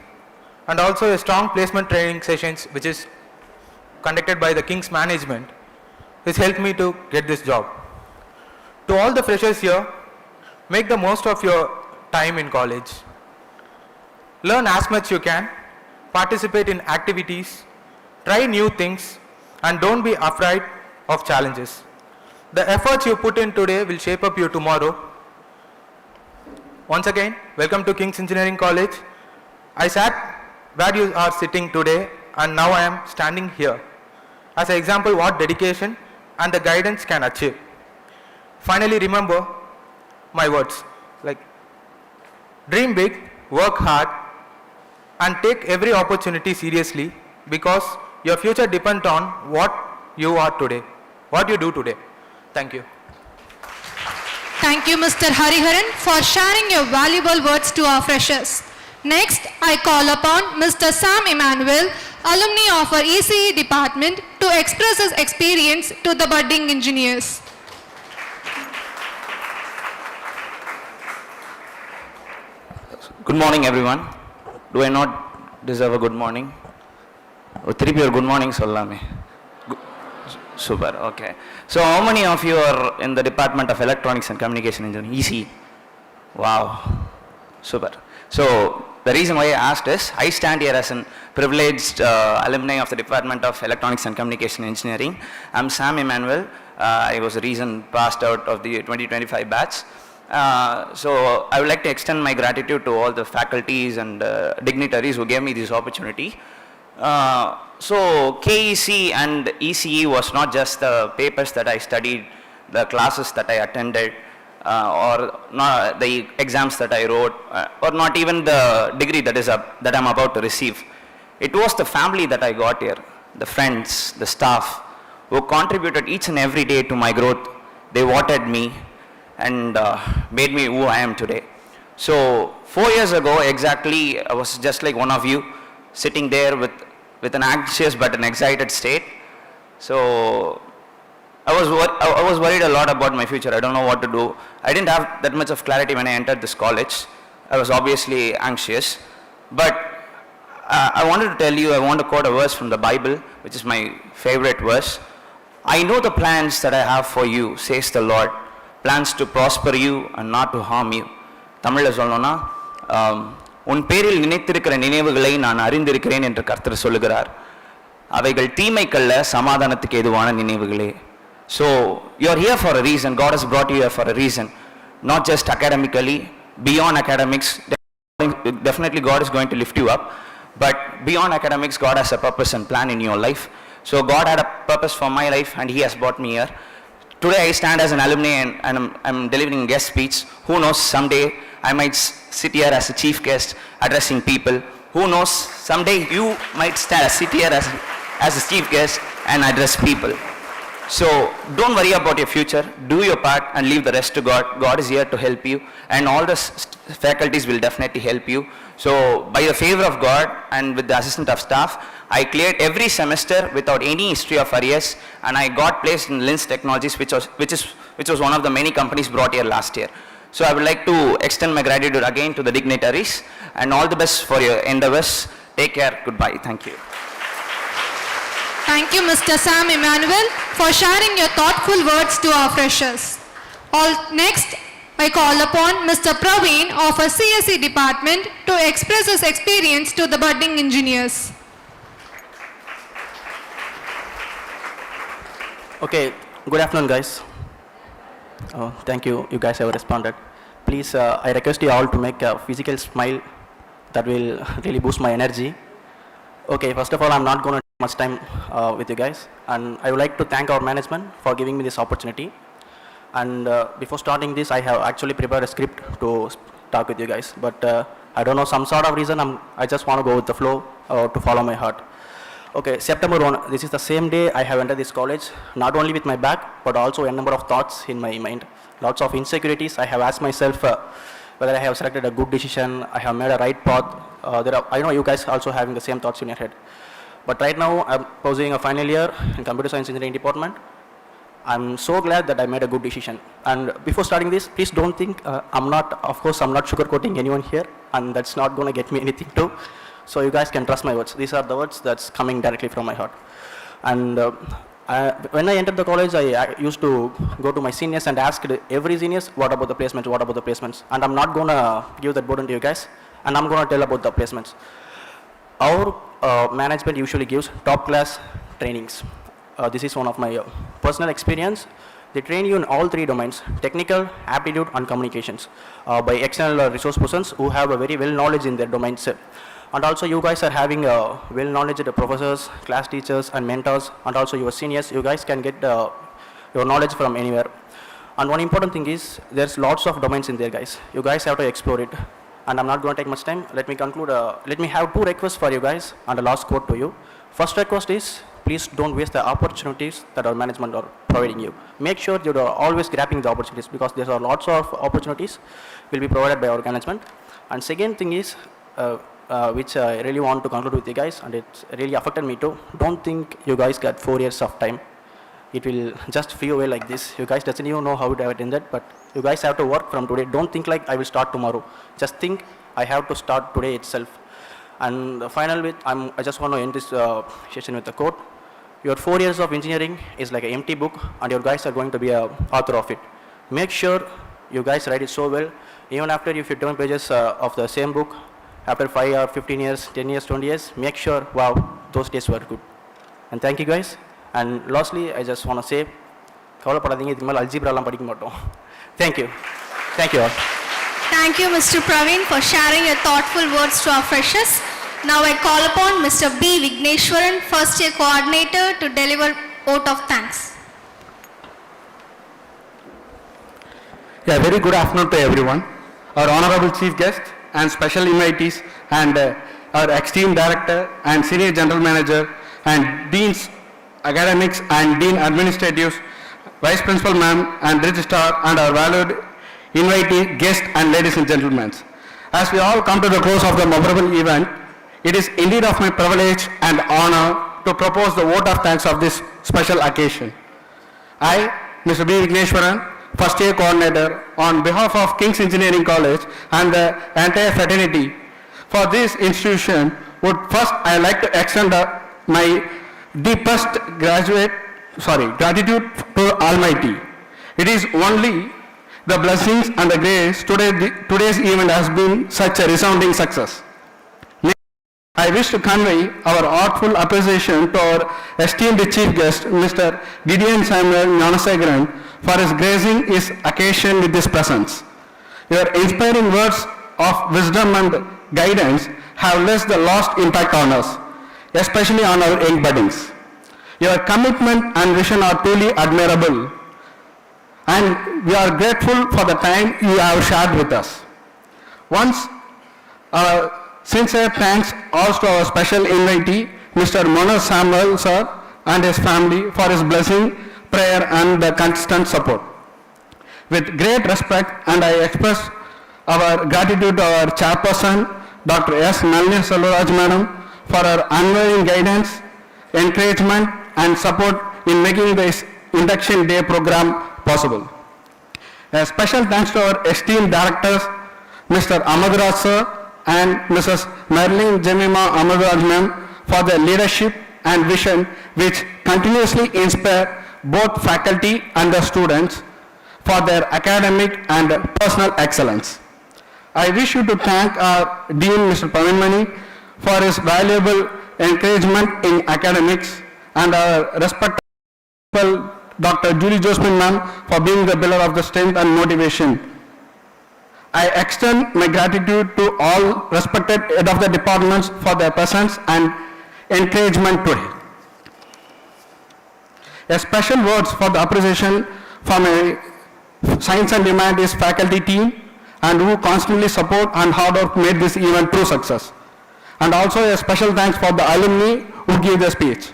and also a strong placement training sessions which is conducted by the King's management, has helped me to get this job. To all the freshers here, make the most of your time in college. Learn as much you can, participate in activities, try new things, and don't be afraid of challenges. The efforts you put in today will shape up you tomorrow. Once again, welcome to King's Engineering College. I sat where you are sitting today, and now I am standing here as an example what dedication and the guidance can achieve. Finally, remember my words like dream big, work hard, and take every opportunity seriously, because your future depends on what you are today, what you do today. Thank you. Thank you, Mr. Hariharan, for sharing your valuable words to our freshers. Next, I call upon Mr. Sam Emmanuel, alumni of our ECE department, to express his experience to the budding engineers. Good morning, everyone. Do I not deserve a good morning? Oh, three people good morning, sollame. Super, okay. So how many of you are in the Department of Electronics and Communication Engineering, ECE? Wow, super. So the reason why I asked is, I stand here as a privileged alumni of the Department of Electronics and Communication Engineering. I'm Sam Emmanuel. I was a recent passed out of the 2025 batch. So I would like to extend my gratitude to all the faculties and dignitaries who gave me this opportunity. So KEC and ECE was not just the papers that I studied, the classes that I attended, or not the exams that I wrote, or not even the degree that I'm about to receive. It was the family that I got here, the friends, the staff, who contributed each and every day to my growth. They watered me and made me who I am today. So 4 years ago exactly, I was just like one of you, sitting there with an anxious but an excited state. So I was worried a lot about my future. I don't know what to do. I didn't have that much of clarity when I entered this college. I was obviously anxious. But I wanted to tell you, I want to quote a verse from the Bible, which is my favorite verse. I know the plans that I have for you, says the Lord. Plans to prosper you and not to harm you. தமிழில் சொல்லணும்னா, உன் பேரில் நினைத்திருக்கிற நினைவுகளை நான் அறிந்திருக்கிறேன் என்று கர்த்தர் சொல்லுகிறார். அவைகள் தீமைக்கல்ல, சமாதானத்துக்கு ஏதுவான நினைவுகளே. So you are here for a reason. God has brought you here for a reason. Not just academically, beyond academics. Definitely God is going to lift you up. But beyond academics, God has a purpose and plan in your life. So God had a purpose for my life and He has brought me here. Today I stand as an alumni and I'm delivering a guest speech. Who knows, someday I might sit here as a chief guest addressing people. Who knows, someday you might sit here as a chief guest and address people. So don't worry about your future. Do your part and leave the rest to God. God is here to help you, and all the faculties will definitely help you. So by the favor of God and with the assistance of staff, I cleared every semester without any history of arrears, and I got placed in Lens Technologies, which was one of the many companies brought here last year. So I would like to extend my gratitude again to the dignitaries, and all the best for your endeavors. Take care. Goodbye. Thank you. Thank you, Mr. Sam Emmanuel, for sharing your thoughtful words to our freshers. Next, I call upon Mr. Praveen of our CSE department to express his experience to the budding engineers. Okay, good afternoon, guys. Thank you, you guys have responded. Please, I request you all to make a physical smile that will really boost my energy. Okay, first of all, I'm not going to take much time with you guys, and I would like to thank our management for giving me this opportunity. And before starting this, I have actually prepared a script to talk with you guys, but I don't know, some sort of reason I just want to go with the flow to follow my heart. Okay, September 1, this is the same day I have entered this college, not only with my back, but also a number of thoughts in my mind. Lots of insecurities. I have asked myself, whether I have selected a good decision, I have made a right path. I know you guys also having the same thoughts in your head. But right now, I'm pursuing a final year in computer science engineering department. I'm so glad that I made a good decision. And before starting this, please don't think I'm not sugarcoating anyone here, and that's not going to get me anything too. So you guys can trust my words. These are the words that's coming directly from my heart. And when I entered the college, I used to go to my seniors and ask every seniors, what about the placements, what about the placements? And I'm not going to give that burden to you guys, and I'm going to tell about the placements. Our management usually gives top class trainings. This is one of my personal experience. They train you in all three domains: technical, aptitude, and communications, by external resource persons who have a very well knowledge in their domains. And also you guys are having well knowledge professors, class teachers, and mentors, and also your seniors. You guys can get your knowledge from anywhere. And one important thing is there's lots of domains in there, guys. You guys have to explore it. And I'm not going to take much time. Let me conclude. Let me have two requests for you guys, and a last quote to you. First request is, please don't waste the opportunities that our management are providing you. Make sure you are always grabbing the opportunities, because there are lots of opportunities will be provided by our management. And second thing is, which I really want to conclude with you guys, and it really affected me too. Don't think you guys got 4 years of time. It will just flee away like this. You guys doesn't even know how it have ended, but you guys have to work from today. Don't think like I will start tomorrow. Just think I have to start today itself. And finally, I just want to end this session with a quote. Your 4 years of engineering is like an empty book, and your guys are going to be an author of it. Make sure you guys write it so well. Even after if you turn pages of the same book, after 5 or 15 years, 10 years, 20 years, make sure, wow, those days were good. And thank you guys. And lastly, I just want to say, thank you. Thank you all. Thank you, Mr. Praveen, for sharing your thoughtful words to our freshers. Now I call upon Mr. B. Vigneshwaran, first year coordinator, to deliver vote of thanks. Yeah, very good afternoon to everyone. Our honorable chief guest and special invitees, and our esteemed director and senior general manager and deans academics and dean administratives, vice principal ma'am and registrar, and our valued invitee guests and ladies and gentlemen. As we all come to the close of the memorable event, it is indeed of my privilege and honor to propose the vote of thanks of this special occasion. I, Mr. B. Vigneshwaran, first year coordinator, on behalf of King's Engineering College and the entire fraternity for this institution, would first I like to extend my deepest gratitude to Almighty. It is only the blessings and the grace today's event has been such a resounding success. I wish to convey our artful appreciation to our esteemed chief guest, Mr. Gideon Samuel Gnanasegaran, for his gracing his occasion with his presence. Your inspiring words of wisdom and guidance have left the lost impact on us, especially on our young buddings. Your commitment and vision are truly admirable, and we are grateful for the time you have shared with us. Once, sincere thanks also to our special invitee, Mr. Manoj Samuel sir, and his family for his blessing, prayer, and the constant support. With great respect, and I express our gratitude to our chairperson, Dr. S. Nalini Selvaraj Madam, for her unwavering guidance, encouragement, and support in making this Induction Day program possible. A special thanks to our esteemed directors, Mr. Amaduraj sir and Mrs. Marilyn Jemima Amaduraj ma'am, for their leadership and vision, which continuously inspire both faculty and the students for their academic and personal excellence. I wish you to thank our Dean, Mr. Praveen Mani, for his valuable encouragement in academics, and our respectful Dr. Julie Josephine ma'am for being the pillar of the strength and motivation. I extend my gratitude to all respected head of the departments for their presence and encouragement today. A special words for the appreciation from a science and humanities faculty team, and who constantly support and hard work made this event true success. And also a special thanks for the alumni who gave the speech.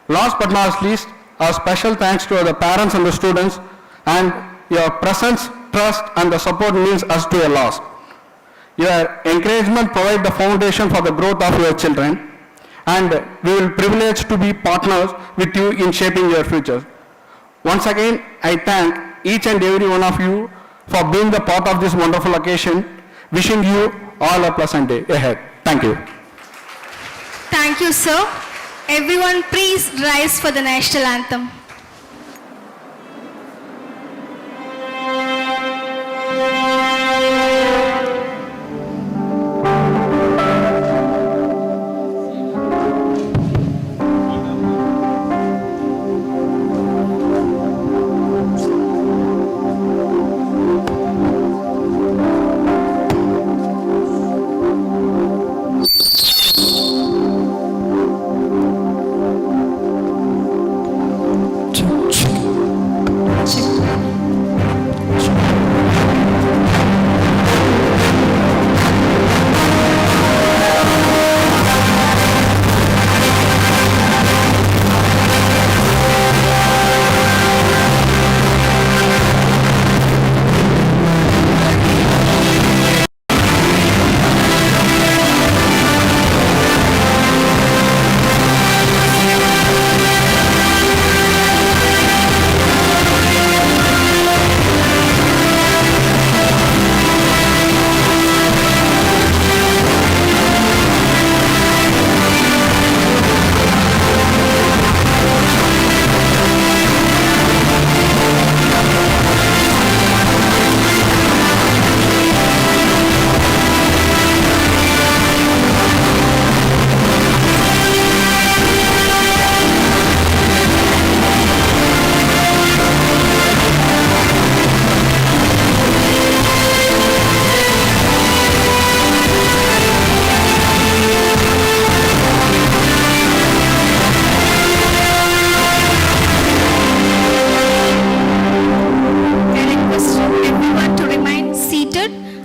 Last but not least, a special thanks to the parents and the students, and Your presence, trust, and the support means us to a lot. Your encouragement provides the foundation for the growth of your children, and we will privilege to be partners with you in shaping your future. Once again, I thank each and every one of you for being the part of this wonderful occasion. Wishing you all a pleasant day ahead. Thank you. Thank you, sir. Everyone, please rise for the national anthem.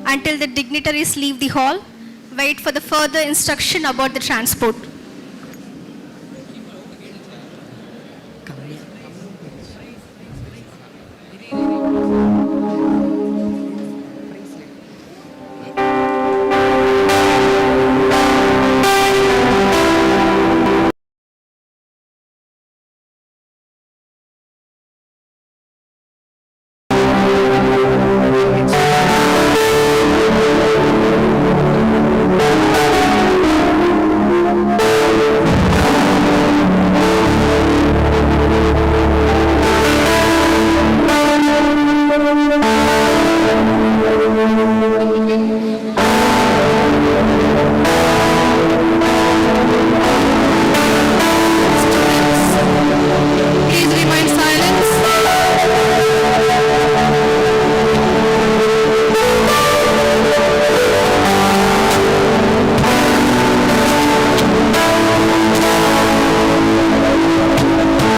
Until the dignitaries leave the hall, wait for the further instruction about the transport.